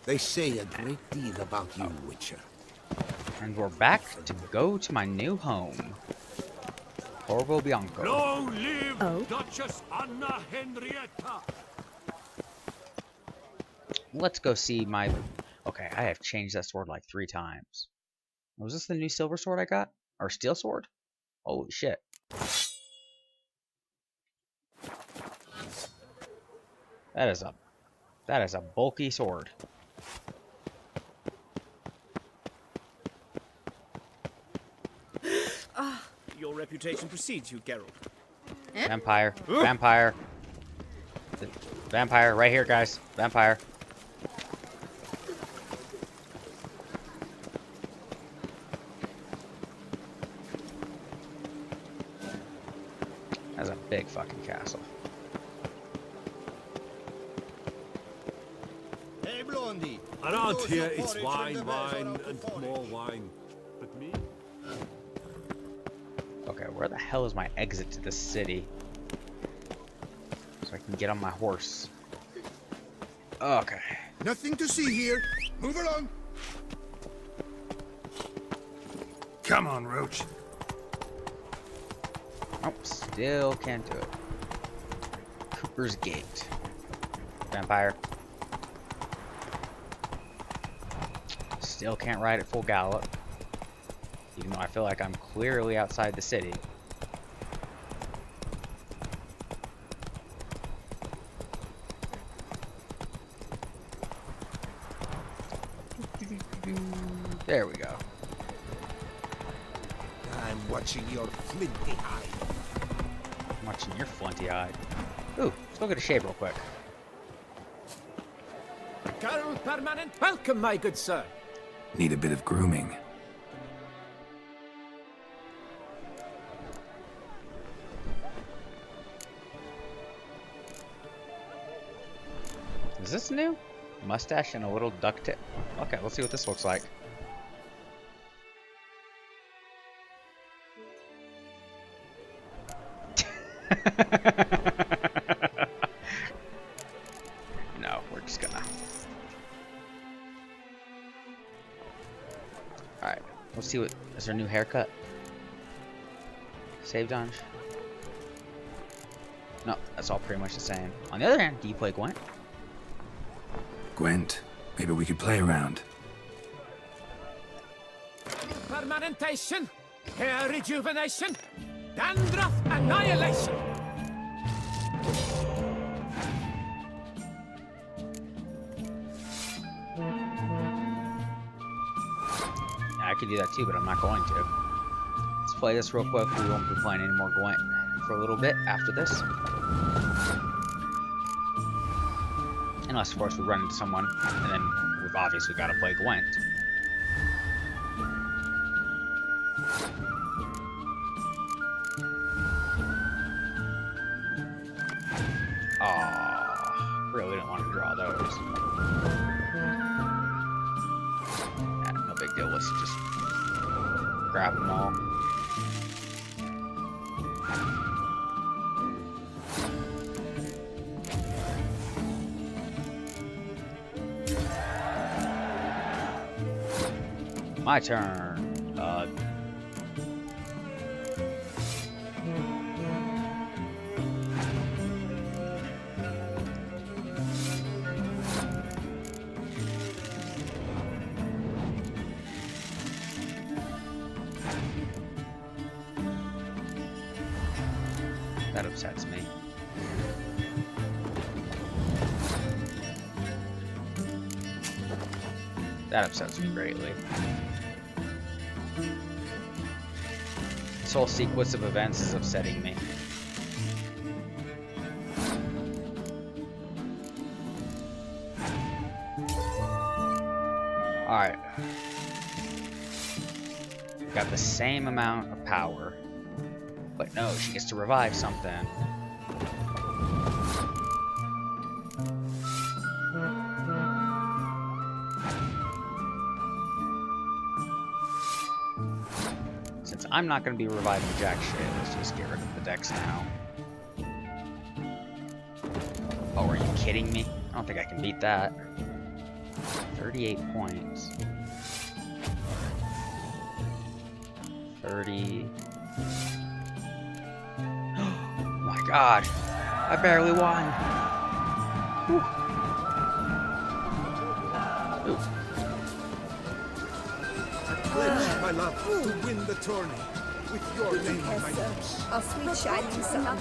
They say a great deal about you, Witcher. And we're back to go to my new home. Corvo Bianco. Long live Duchess Anna Henrietta! Let's go see my... Okay, I have changed that sword like 3 times. Was this the new silver sword I got? Or steel sword? Holy shit. That is a bulky sword. Your reputation precedes you, Geralt. Vampire. Vampire. Vampire. Right here, guys. Vampire. That's a big fucking castle. Hey, Blondie. Around here it's wine, wine, and more wine. But me? Okay, where the hell is my exit to this city? So I can get on my horse. Okay. Nothing to see here. Move along. Come on, Roach. Oh, still can't do it. Cooper's Gate. Vampire. Still can't ride at full gallop. Even though I feel like I'm clearly outside the city. There we go. I'm watching your flinty eye. I'm watching your flinty eye. Ooh, let's go get a shave real quick. Carol Permanent, welcome, my good sir. Need a bit of grooming. Is this new? Mustache and a little duct tape. Okay, let's see what this looks like. No, we're just gonna... Alright, let's see what... Is there a new haircut? Save dunge? No, that's all pretty much the same. On the other hand, do you play Gwent? Gwent, maybe we could play around. Permanentation, hair rejuvenation, dandruff annihilation. Yeah, I could do that too, but I'm not going to. Let's play this real quick. We won't be playing any more Gwent for a little bit after this. Unless, of course, we run into someone, and then we've obviously got to play Gwent. Aww, really didn't want to draw those. Yeah, no big deal. Let's just grab them all. My turn. That upsets me. That upsets me greatly. This whole sequence of events is upsetting me. Alright. Got the same amount of power. But no, she gets to revive something. Since I'm not going to be reviving jack shit, let's just get rid of the dex now. Oh, are you kidding me? I don't think I can beat that. 38 points. 30. Oh my god! I barely won! Whew. Ooh. Pledge, my love, to win the tourney. With your name on my lips. Our sweet shining sun.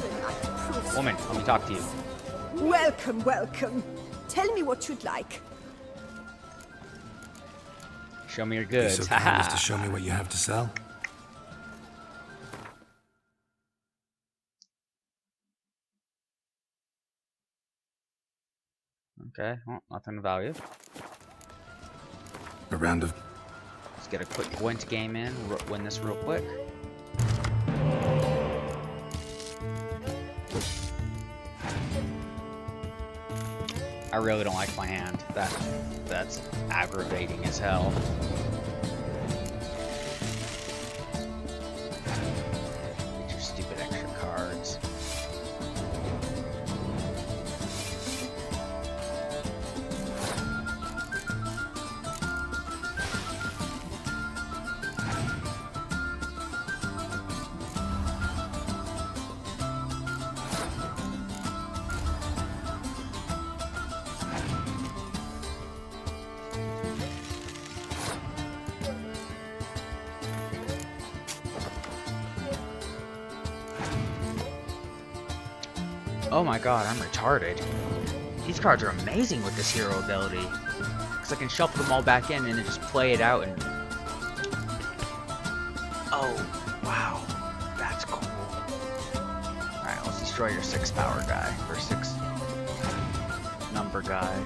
Woman, let me talk to you. Welcome, welcome. Tell me what you'd like. Show me your Be goods. so kind as to Haha. show me what you have to sell. Okay, well, nothing of value. A round of... Let's get a quick Gwent game in, win this real quick. I really don't like my hand. That's aggravating as hell. Get your stupid extra cards. Oh my god, I'm retarded. These cards are amazing with this hero ability. Because I can shuffle them all back in and then just play it out and... Oh, wow. That's cool. Alright, let's destroy your 6 power guy. Or 6 number guy.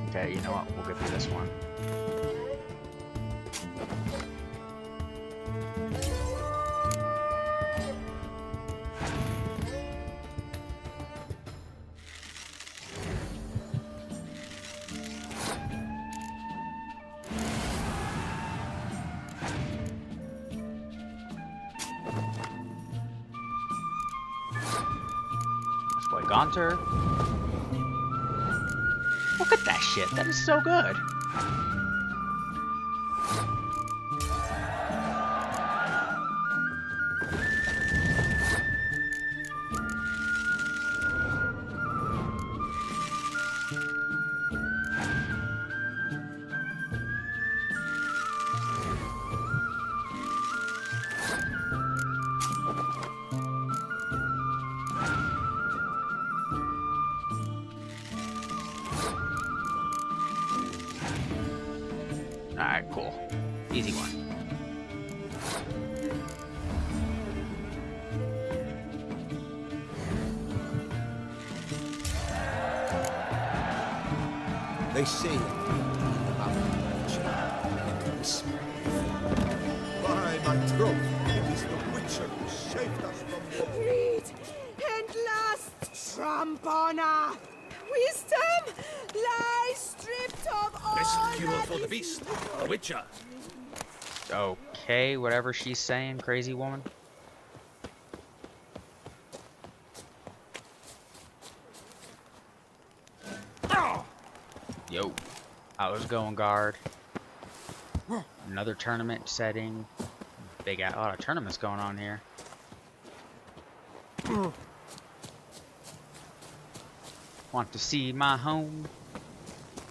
Okay, you know what? We'll give you this one. Let's play Gaunter. Look at that shit. That is so good. Alright, cool. Easy one. They say a great deal about you, Witcher. And whisper. By my throat, it is the Witcher who saved us from war. Greed and lust, tramp honor, wisdom lies stripped of all. Best cure that for the is beast. The Witcher. Okay, whatever she's saying, crazy woman. Yo, how's it going, guard? Another tournament setting. Big a lot of tournaments going on here. Want to see my home?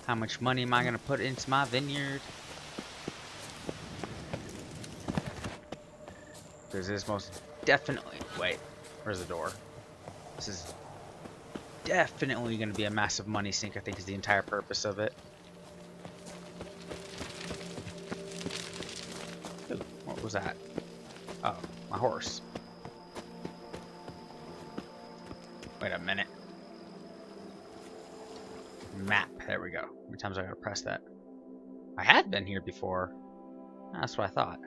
How much money am I gonna put into my vineyard? Because this most definitely... Wait, where's the door? This is definitely going to be a massive money sink, I think is the entire purpose of it. Ooh, what was that? Oh, my horse. Wait a minute. Map, there we go. How many times I gotta press that? I had been here before. That's what I thought.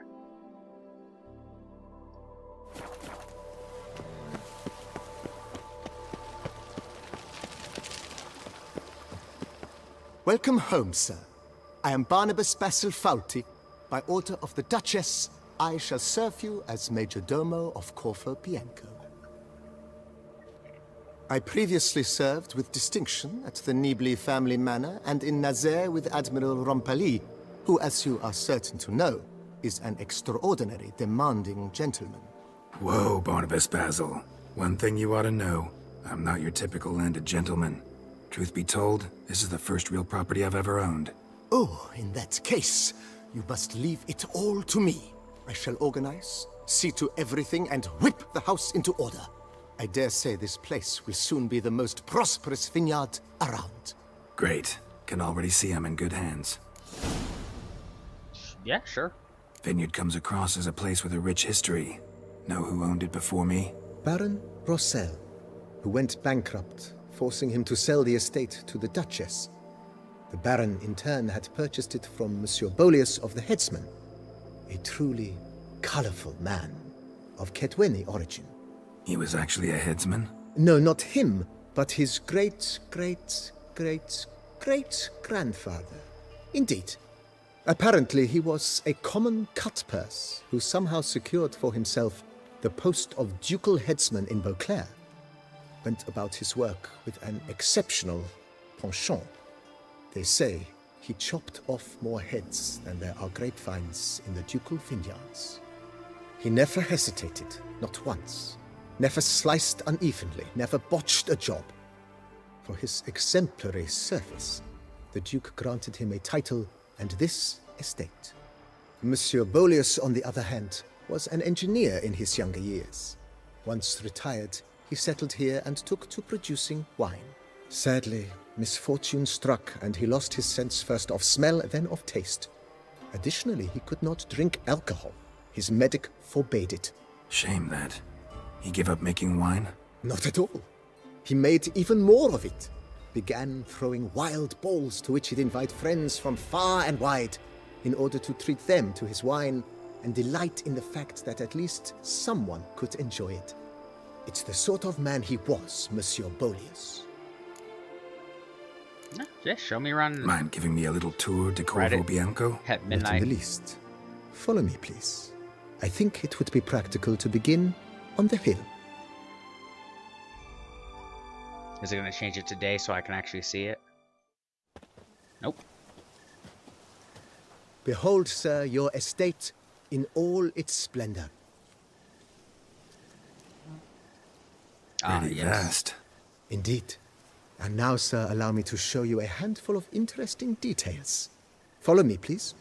Welcome home, sir. I am Barnabas Basil Fauti. By order of the Duchess, I shall serve you as Major Domo of Corfu Bianco. I previously served with distinction at the Nibli family manor and in Nazaire with Admiral Rompali, who, as you are certain to know, is an extraordinary demanding gentleman. Whoa, Barnabas Basil. One thing you ought to know. I'm not your typical landed gentleman. Truth be told, this is the first real property I've ever owned. Oh, in that case, you must leave it all to me. I shall organize, see to everything, and whip the house into order. I dare say this place will soon be the most prosperous vineyard around. Great. Can already see I'm in good hands. Yeah, sure. Vineyard comes across as a place with a rich history. Know who owned it before me? Baron Rossel, who went bankrupt, forcing him to sell the estate to the Duchess. The Baron, in turn, had purchased it from Monsieur Bolius of the Headsman, a truly colorful man of Ketweni origin. He was actually a headsman? No, not him, but his great-great-great-great-grandfather. Indeed. Apparently, he was a common cut-purse who somehow secured for himself the post of ducal headsman in Beauclair. Went about his work with an exceptional penchant. They say he chopped off more heads than there are grapevines in the ducal vineyards. He never hesitated, not once. Never sliced unevenly, never botched a job. For his exemplary service, the Duke granted him a title and this estate. Monsieur Bolius, on the other hand, was an engineer in his younger years. Once retired, he settled here and took to producing wine. Sadly, misfortune struck and he lost his sense first of smell, then of taste. Additionally, he could not drink alcohol. His medic forbade it. Shame that. He gave up making wine? Not at all. He made even more of it. Began throwing wild balls to which he'd invite friends from far and wide in order to treat them to his wine and delight in the fact that at least someone could enjoy it. It's the sort of man he was, Monsieur Bolius. No, yeah, show me around. Mind giving me a little tour de Corvo Bianco? At Not midnight. in the least. Follow me, please. I think it would be practical to begin on the hill. Is it going to change it today so I can actually see it? Nope. Behold, sir, your estate in all its splendor. Pretty Yes. vast. Indeed. And now, sir, allow me to show you a handful of interesting details. Follow me, please.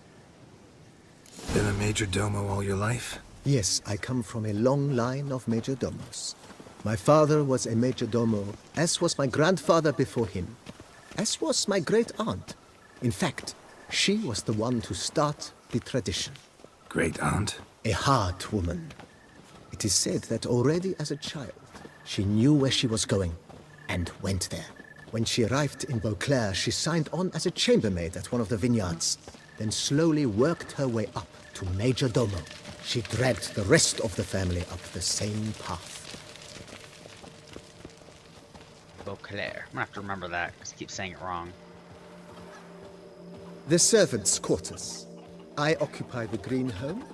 Been a major domo all your life? Yes, I come from a long line of major domos. My father was a major domo, as was my grandfather before him, as was my great-aunt. In fact, she was the one to start the tradition. Great aunt? A hard woman. It is said that already as a child, she knew where she was going and went there. When she arrived in Beauclair, she signed on as a chambermaid at one of the vineyards, then slowly worked her way up to major domo. She dragged the rest of the family up the same path. Beauclair. I'm going to have to remember that because I keep saying it wrong. The servants' quarters. I occupy the green home.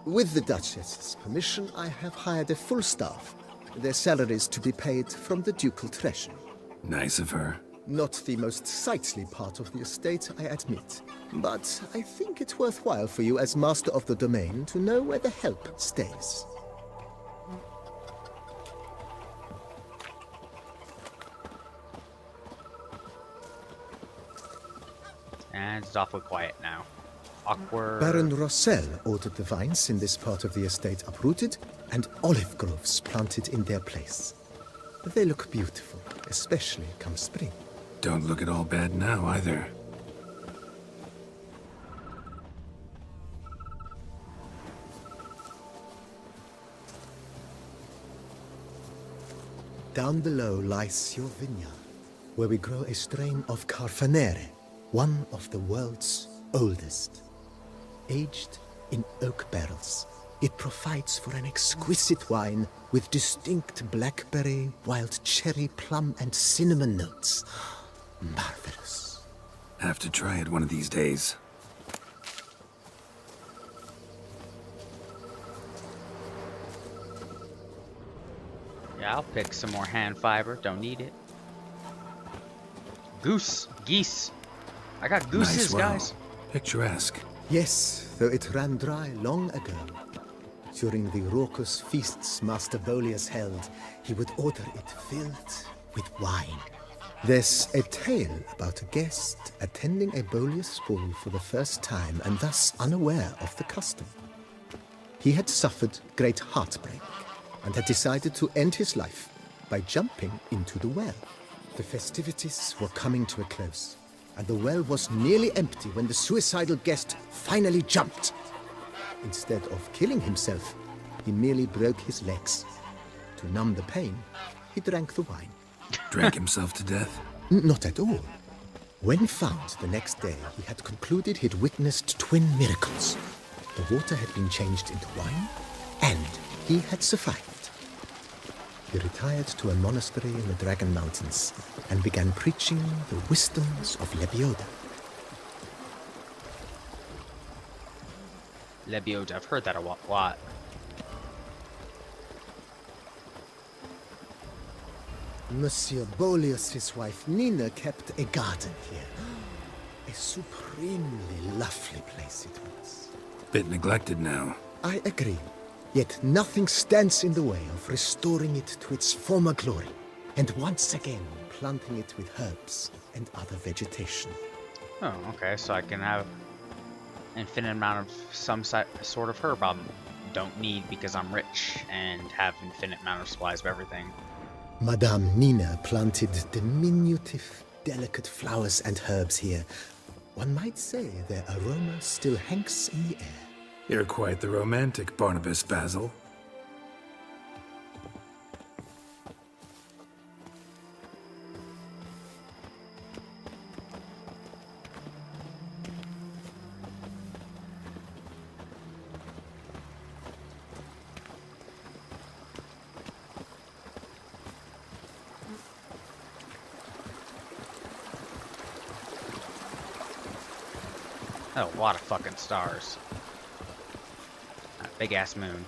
With the Duchess's permission, I have hired a full staff. Their salaries to be paid from the ducal treasury. Nice of her. Not the most sightly part of the estate, I admit. But I think it's worthwhile for you as master of the domain to know where the help stays. And it's awfully quiet now. Awkward. Baron Rossel ordered the vines in this part of the estate uprooted and olive groves planted in their place. They look beautiful, especially come spring. Don't look at all bad now, either. Down below lies your vineyard, where we grow a strain of Carfanere, one of the world's oldest. Aged in oak barrels, it provides for an exquisite wine with distinct blackberry, wild cherry, plum, and cinnamon notes. Marvelous. Have to try it one of these days. Yeah, I'll pick some more hand fiber. Don't need it. Geese. I got gooses, Nice well. guys. Picturesque. Yes, though it ran dry long ago. During the raucous feasts Master Bolius held, he would order it filled with wine. There's a tale about a guest attending a Bolius ball for the first time and thus unaware of the custom. He had suffered great heartbreak and had decided to end his life by jumping into the well. The festivities were coming to a close, and the well was nearly empty when the suicidal guest finally jumped. Instead of killing himself, he merely broke his legs. To numb the pain, he drank the wine. Drank himself to death? Not at all. When found the next day, he had concluded he'd witnessed twin miracles. The water had been changed into wine, and he had survived. He retired to a monastery in the Dragon Mountains and began preaching the wisdoms of Lebioda. Lebioda, I've heard that a lot. Monsieur Bolius, his wife Nina, kept a garden here. A supremely lovely place it was. Bit neglected now. I agree. Yet nothing stands in the way of restoring it to its former glory, and once again planting it with herbs and other vegetation. Oh, okay, so I can have infinite amount of some sort of herb I don't need because I'm rich and have infinite amount of supplies of everything. Madame Nina planted diminutive, delicate flowers and herbs here. One might say their aroma still hangs in the air. You're quite the romantic, Barnabas Basil. Oh, a lot of fucking stars. Big ass moon.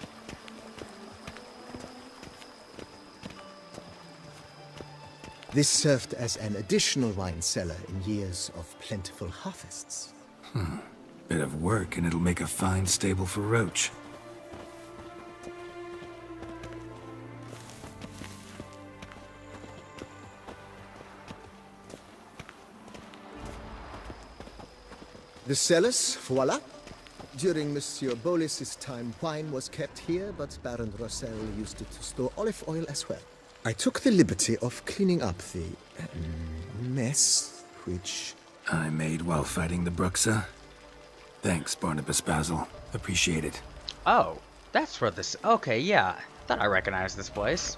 This served as an additional wine cellar in years of plentiful harvests. Bit of work and it'll make a fine stable for Roach. The cellars, voila. During Monsieur Bolis's time, wine was kept here, but Baron Rossel used it to store olive oil as well. I took the liberty of cleaning up the mess, which... I made while fighting the Bruxa. Thanks, Barnabas Basil. Appreciate it. Oh, that's where this... Okay, yeah. Thought I recognized this place.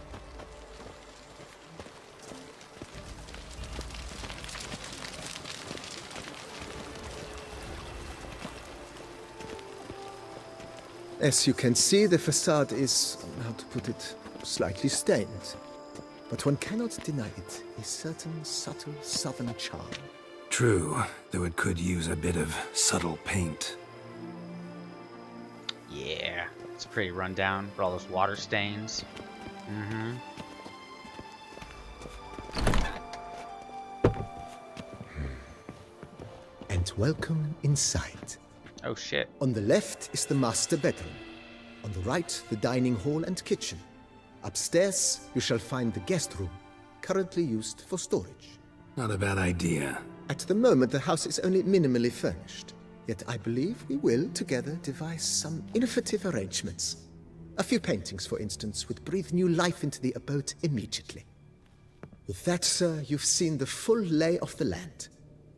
As you can see, the facade is, how to put it, slightly stained. But one cannot deny it, a certain subtle southern charm. True, though it could use a bit of subtle paint. Yeah, it's pretty run down for all those water stains. Mm-hmm. And welcome inside. Oh shit. On the left is the master bedroom. On the right, the dining hall and kitchen. Upstairs, you shall find the guest room, currently used for storage. Not a bad idea. At the moment, the house is only minimally furnished. Yet I believe we will, together, devise some innovative arrangements. A few paintings, for instance, would breathe new life into the abode immediately. With that, sir, you've seen the full lay of the land.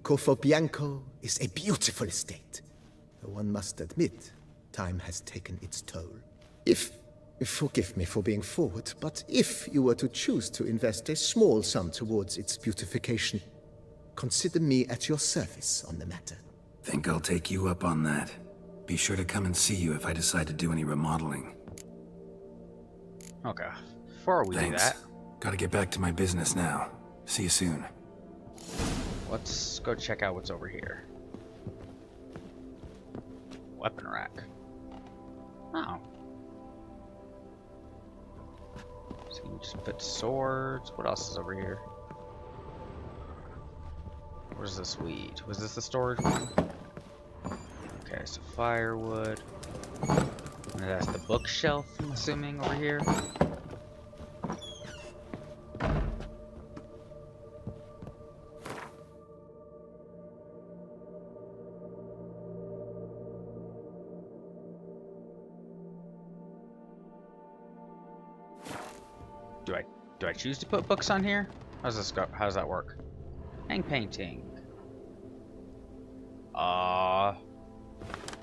Corfo Bianco is a beautiful estate. Though one must admit, time has taken its toll. Forgive me for being forward, but if you were to choose to invest a small sum towards its beautification, consider me at your service on the matter. Think I'll take you up on that. Be sure to come and see you if I decide to do any remodeling. Okay. Before we do Thanks. that... Gotta get back to my business now. See you soon. Let's go check out what's over here. Weapon rack. Oh. So you can just put swords. What else is over here? Where's this weed? Was this the storage one? Okay, so firewood. And that's the bookshelf, I'm assuming, over here. Do I choose to put books on here? How does this go? How does that work? Hang painting.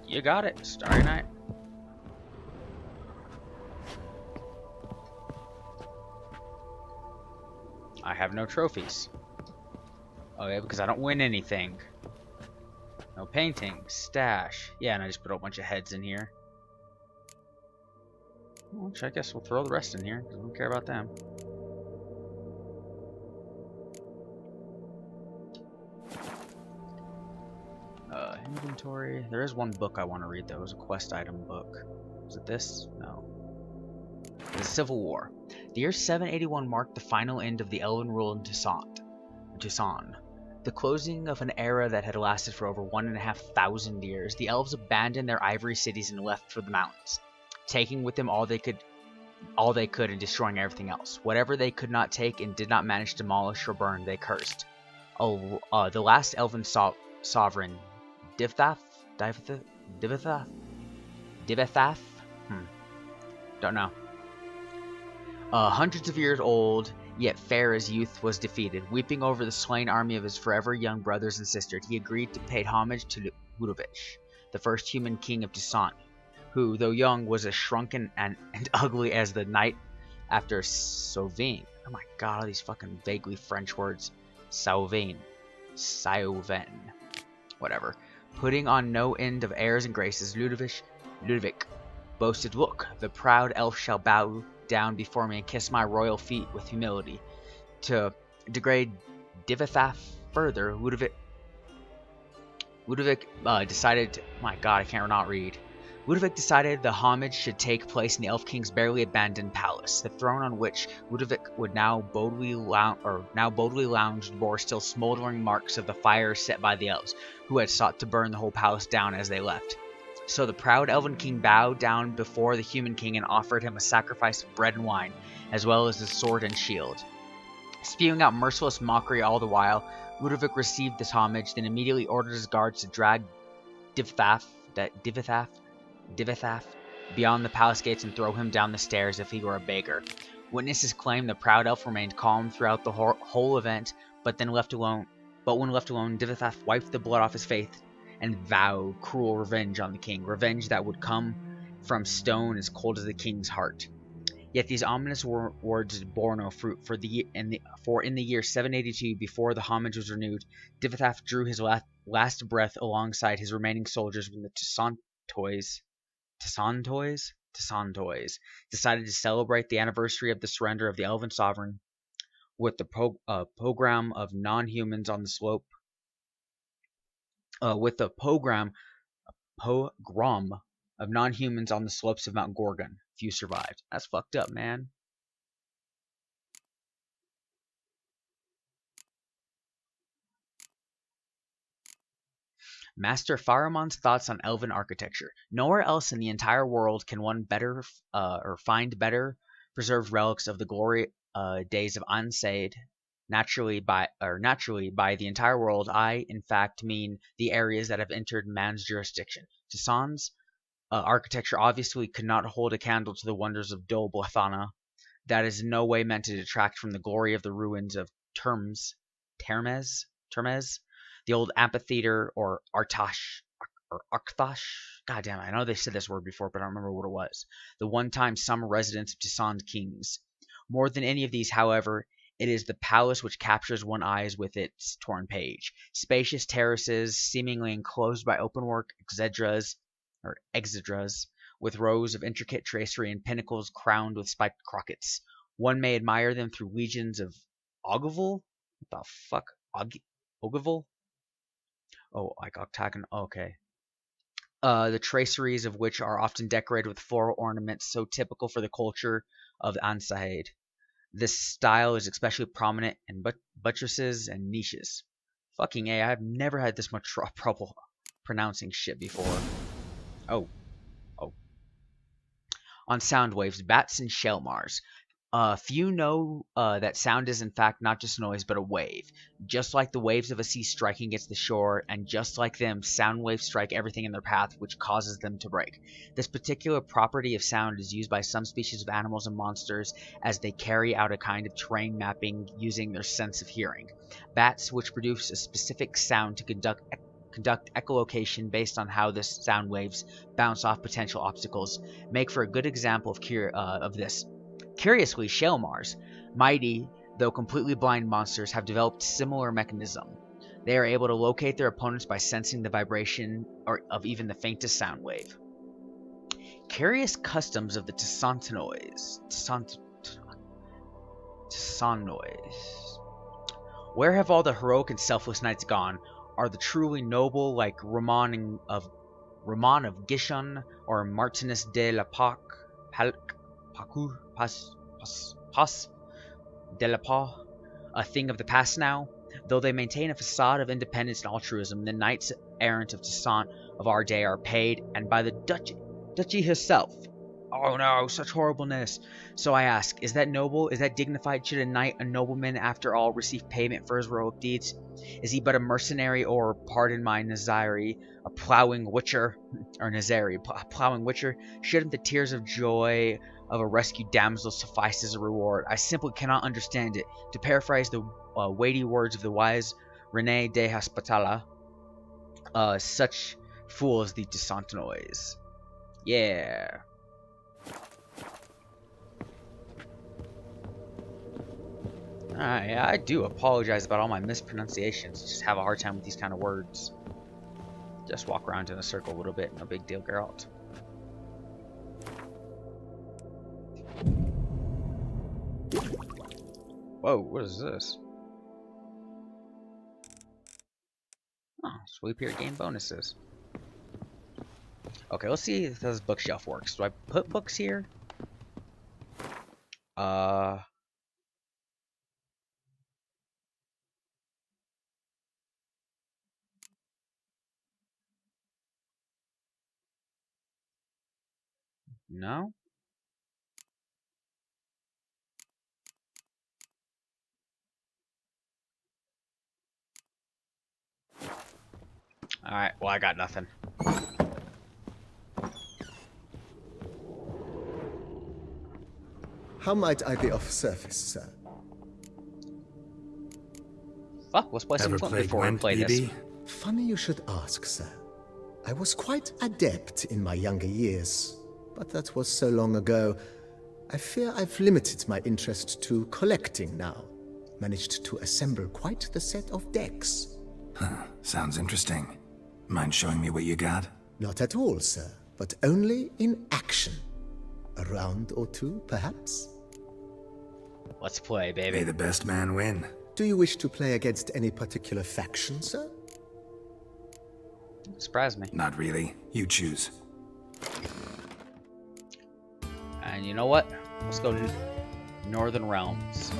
You got it. Starry Night. I have no trophies. Oh yeah, because I don't win anything. No painting. Stash. Yeah, and I just put a bunch of heads in here. Well, I guess we'll throw the rest in here, because I don't care about them. Inventory. There is one book I want to read, though. It was a quest item book. Is it this? No. The Civil War. The year 781 marked the final end of the Elven rule in Tucson. The closing of an era that had lasted for over 1,500 years. The elves abandoned their ivory cities and left for the mountains, taking with them all they could and destroying everything else. Whatever they could not take and did not manage to demolish or burn, they cursed. The last elven sovereign, Divthath? Don't know. Hundreds of years old, yet fair as youth, was defeated. Weeping over the slain army of his forever young brothers and sisters, he agreed to pay homage to Ludovic, the first human king of Tucson, who, though young, was as shrunken and ugly as the night after Sauvain. Oh my god, all these fucking vaguely French words. Sauvain. Whatever. Putting on no end of airs and graces, Ludovic boasted, "Look, the proud elf shall bow down before me and kiss my royal feet with humility." To degrade Divithath further, Ludovic decided... my god, I can't not read. Ludovic decided the homage should take place in the Elf King's barely abandoned palace. The throne on which Ludovic would now boldly lounged bore still smoldering marks of the fire set by the elves, who had sought to burn the whole palace down as they left. So the proud Elven King bowed down before the human king and offered him a sacrifice of bread and wine, as well as his sword and shield. Spewing out merciless mockery all the while, Ludovic received this homage, then immediately ordered his guards to drag Divithath beyond the palace gates and throw him down the stairs if he were a beggar. Witnesses claim the proud elf remained calm throughout the whole event, but when left alone, Divithath wiped the blood off his face and vowed cruel revenge on the king, revenge that would come from stone as cold as the king's heart. Yet these ominous words bore no fruit, for in the year 782, before the homage was renewed, Divithath drew his last breath alongside his remaining soldiers when the Tucsontoys decided to celebrate the anniversary of the surrender of the Elven Sovereign with the pogrom of non-humans on the slope. Pogrom of non-humans on the slopes of Mount Gorgon. Few survived. That's fucked up, man. Master Faramon's thoughts on Elven architecture. Nowhere else in the entire world can one find better preserved relics of the glory days of Ansaid. Naturally, by the entire world, I, in fact, mean the areas that have entered man's jurisdiction. Tucson's architecture obviously could not hold a candle to the wonders of Dol Blathana. That is in no way meant to detract from the glory of the ruins of Termes, the old amphitheater, or Arthash. God damn it, I know they said this word before, but I don't remember what it was. The one-time summer residence of Tucson's kings. More than any of these, however, it is the palace which captures one's eyes with its torn page. Spacious terraces, seemingly enclosed by openwork exedras, with rows of intricate tracery and pinnacles crowned with spiked crockets. One may admire them through legions of Ogivul? What the fuck? Ogiville? Oh, like octagon. Okay. The traceries of which are often decorated with floral ornaments so typical for the culture of Ansaid. This style is especially prominent in buttresses and niches. Fucking A, I've never had this much trouble pronouncing shit before. Oh. Oh. On sound waves, bats and shellmars. Few know that sound is in fact not just noise but a wave. Just like the waves of a sea striking against the shore, and just like them, sound waves strike everything in their path, which causes them to break. This particular property of sound is used by some species of animals and monsters as they carry out a kind of terrain mapping using their sense of hearing. Bats, which produce a specific sound to conduct echolocation based on how the sound waves bounce off potential obstacles, make for a good example of this. Curiously, shellmars, mighty though completely blind monsters, have developed similar mechanism. They are able to locate their opponents by sensing the vibration of even the faintest sound wave. Curious customs of the Tsantanois. Where have all the heroic and selfless knights gone? Are the truly noble like Roman of Gishon or Martinus de la Pas de la Paz a thing of the past now? Though they maintain a facade of independence and altruism, the knights errant of Toussaint of our day are paid, and by the duchy herself. Oh no, such horribleness. So I ask, is that noble? Is that dignified? Should a knight, a nobleman, after all, receive payment for his heroic deeds? Is he but a mercenary, or, pardon my Nazari, a plowing witcher? Or Nazari, a plowing witcher? Shouldn't the tears of joy of a rescued damsel suffice as a reward? I simply cannot understand it. To paraphrase the weighty words of the wise René de Hospitala, such fools the Desantinois. Yeah. Yeah, I do apologize about all my mispronunciations. Just have a hard time with these kind of words. Just walk around in a circle a little bit. No big deal, Geralt. Whoa, what is this? Oh, sweep here, gain bonuses. Okay, let's see if this bookshelf works. Do I put books here? No? Alright, well I got nothing. How might I be of service, sir? Fuck, let's play some Flint before we play this. Funny you should ask, sir. I was quite adept in my younger years, but that was so long ago. I fear I've limited my interest to collecting now. Managed to assemble quite the set of decks. Huh, sounds interesting. Mind showing me what you got? Not at all, sir, but only in action. A round or two, perhaps? Let's play, baby. May the best man win. Do you wish to play against any particular faction, sir? Surprise me. Not really. You choose. And you know what? Let's go to Northern Realms.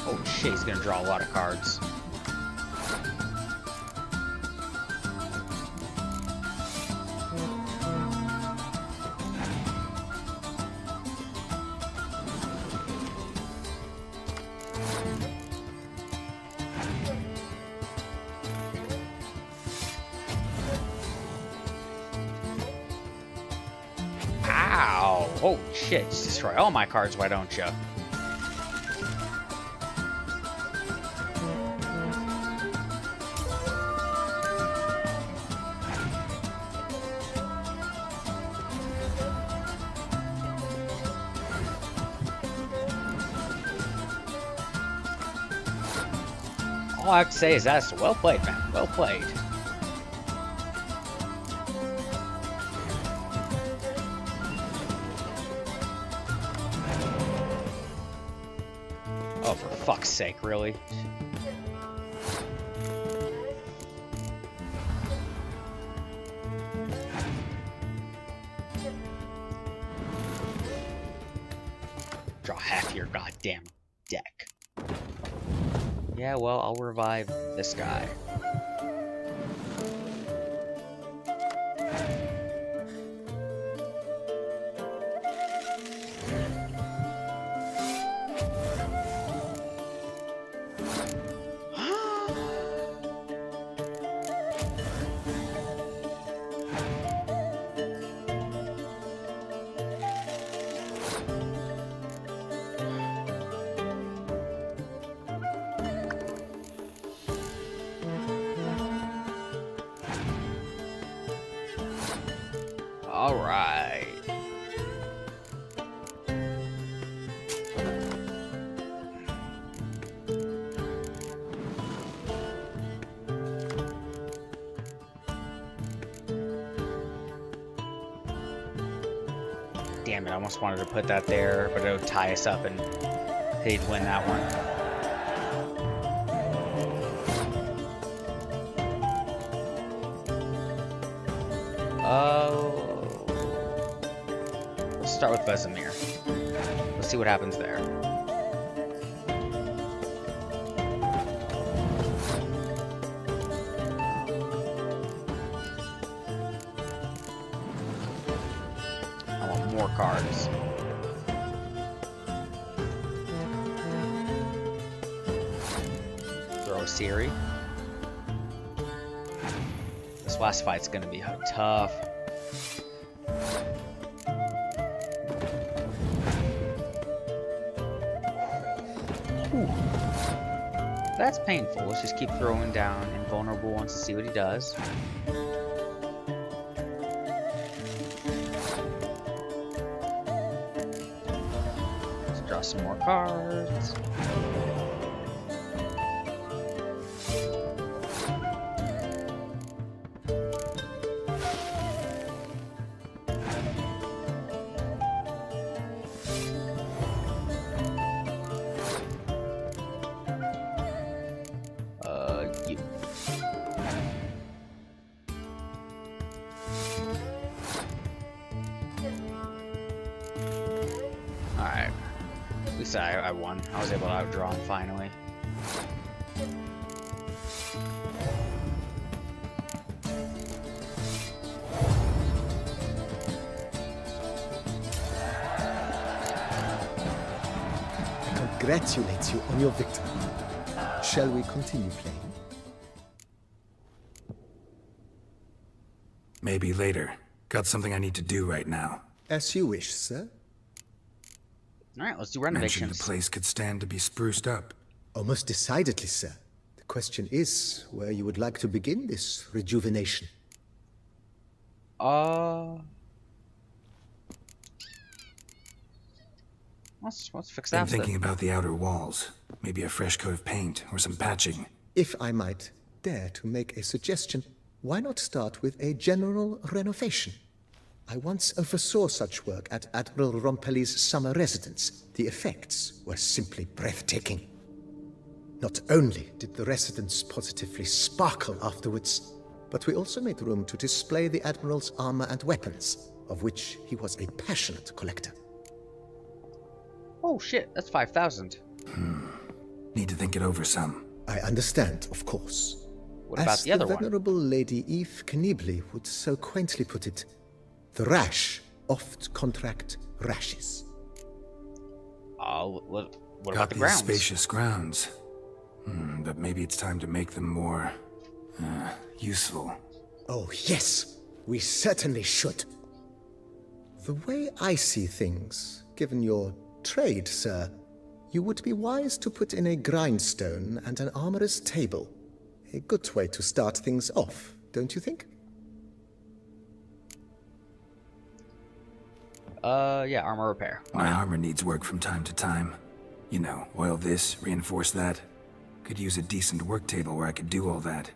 Oh shit, he's gonna draw a lot of cards. Ow! Oh shit, just destroy all my cards, why don't you? All I have to say is that's well played, man. Well played. Oh, for fuck's sake, really? Draw half your goddamn deck. Yeah, well, I'll revive this guy. All right. Damn it, I almost wanted to put that there, but it would tie us up and he'd win that one. Let's start with Vesemir. Let's see what happens there. I want more cards. Throw a Siri. This last fight's gonna be tough. Ooh. That's painful. Let's just keep throwing down Invulnerable ones to see what he does. Let's draw some more cards. You. Alright. At least I won. I was able to outdraw him finally. Congratulate you on your victory. Shall we continue playing? Maybe later. Got something I need to do right now. As you wish, sir. Alright, let's do Mentioned renovations. the place could stand to be spruced up. Oh, most decidedly, sir. The question is where you would like to begin this rejuvenation. Let's fix I'm that. thinking about the outer walls. Maybe a fresh coat of paint or some patching. If I might dare to make a suggestion, why not start with a general renovation? I once oversaw such work at Admiral Rompelli's summer residence. The effects were simply breathtaking. Not only did the residence positively sparkle afterwards, but we also made room to display the Admiral's armor and weapons, of which he was a passionate collector. Oh shit, that's 5,000. Need to think it over some. I understand, of course. What about the other As the one? Venerable Lady Eve Knibley would so quaintly put it, the rash oft contract rashes. What Got about the these grounds? spacious grounds. But maybe it's time to make them more... useful. Oh, yes, we certainly should. The way I see things, given your trade, sir, you would be wise to put in a grindstone and an armorer's table. A good way to start things off, don't you think? Yeah, armor repair. My armor needs work from time to time. You know, oil this, reinforce that. Could use a decent work table where I could do all that.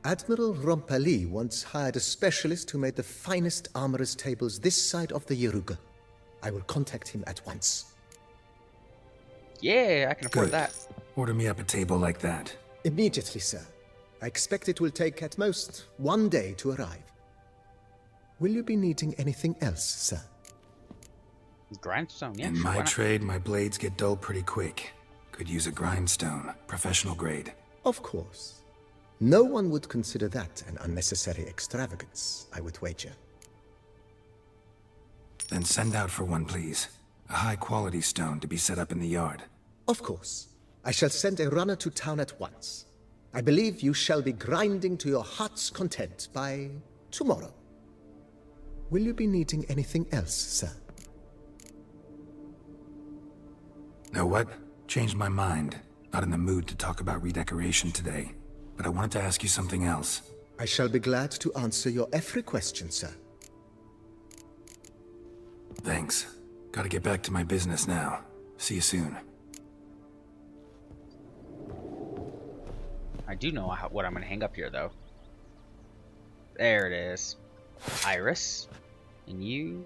Admiral Rompali once hired a specialist who made the finest armorer's tables this side of the Yeruga. I will contact him at once. Yeah, I can afford Good. that. Order me up a table like that. Immediately, sir. I expect it will take at most 1 day to arrive. Will you be needing anything else, sir? Grindstone, yeah. In sure, my why not? trade, my blades get dull pretty quick. Could use a grindstone, professional grade. Of course. No one would consider that an unnecessary extravagance, I would wager. Then send out for one, please. A high-quality stone to be set up in the yard. Of course. I shall send a runner to town at once. I believe you shall be grinding to your heart's content by tomorrow. Will you be needing anything else, sir? Know what? Changed my mind. Not in the mood to talk about redecoration today. But I wanted to ask you something else. I shall be glad to answer your every question, sir. Thanks. Gotta get back to my business now. See you soon. I do know what I'm going to hang up here, though. There it is. Iris. And you...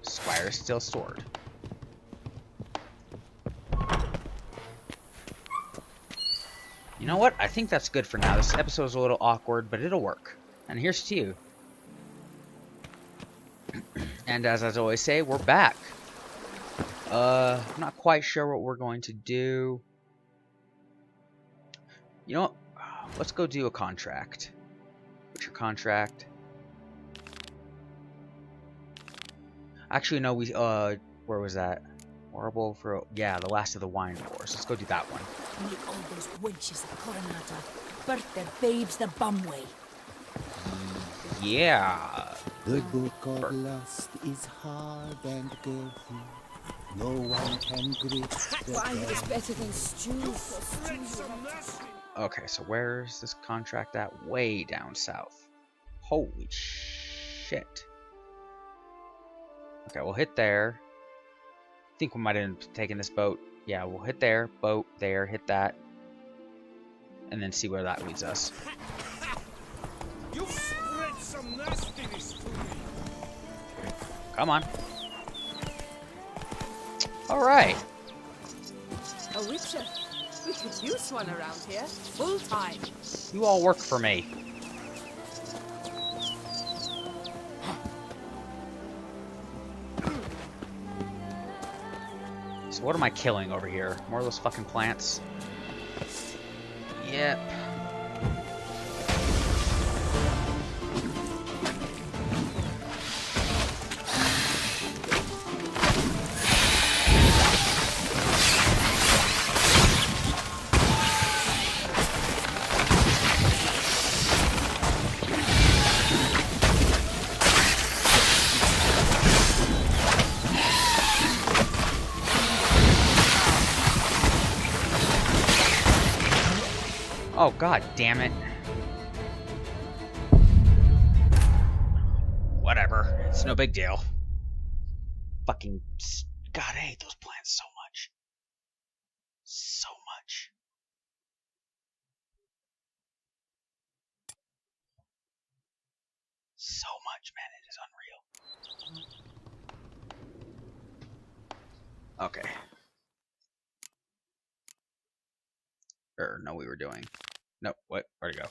Squire is still stored. You know what? I think that's good for now. This episode's a little awkward, but it'll work. And here's to you. And as I always say, we're back. I'm not quite sure what we're going to do. You know what? Let's go do a contract. What's your contract? Actually, no, we, where was that? Horrible for, yeah, the last of the wine wars. Let's go do that one. Meet all those wenches at Coronata. Birth their babes the bum way. Yeah. The book of lust is hard and girthy. No one can grip the Wine is better than stew. Okay, so where's this contract at? Way down south. Holy shit. Okay, we'll hit there. I think we might have taken this boat. Yeah, we'll hit there, boat there, hit that. And then see where that leads us. You spread some nastiness to me. Come on. Alright. A witcher. We could use one around here. Full time. You all work for me. So what am I killing over here? More of those fucking plants? Yep. Oh, god damn it. Whatever. It's no big deal. Fucking... God, I hate those plants so much. So much. So much, man. It is unreal. Okay. No, we were doing. No, what? Where'd it go?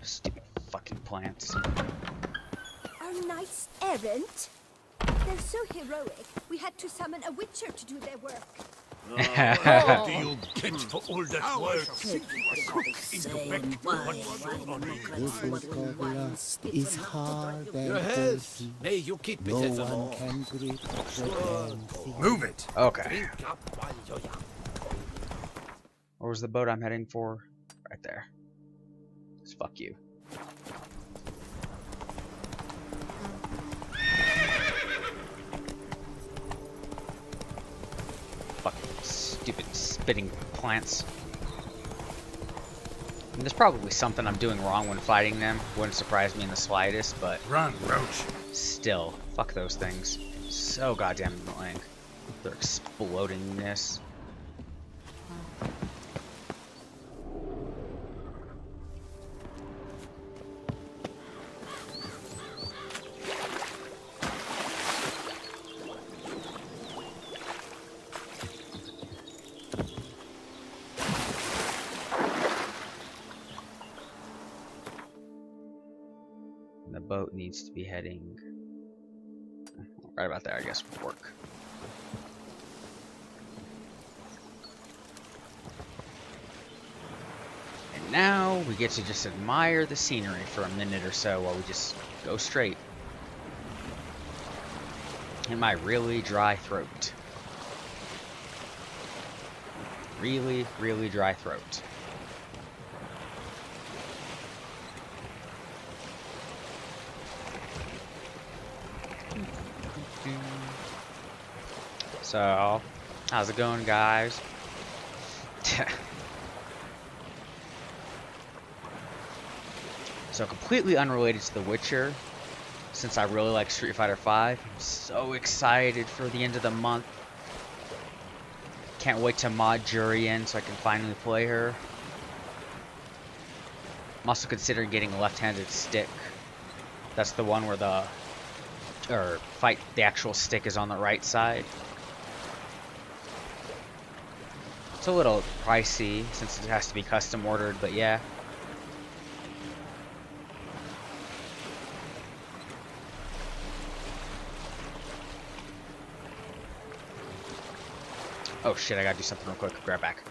Stupid fucking plants. Our knights errant? They're so heroic, we had to summon a witcher to do their work. What do you get for all that work? The book of lust is hard and Your health. girthy. May you keep No it one evermore. can grip the damn thing. Move it! Okay. Drink up while you're young. Where was the boat I'm heading for? Right there. Just fuck you. Fucking stupid spitting plants. And there's probably something I'm doing wrong when fighting them. Wouldn't surprise me in the slightest, but Run, Roach. still, fuck those things. So goddamn annoying. Their explodingness. The boat needs to be heading right about there, I guess, would work. And now we get to just admire the scenery for a minute or so while we just go straight. In my really dry throat. Really, really dry throat. So, how's it going, guys? So, completely unrelated to The Witcher, since I really like Street Fighter V, I'm so excited for the end of the month. Can't wait to mod Jury in so I can finally play her. I'm also considering getting a left-handed stick. That's the one where the actual stick is on the right side. It's a little pricey since it has to be custom ordered, but yeah. Oh shit, I gotta do something real quick. Grab back.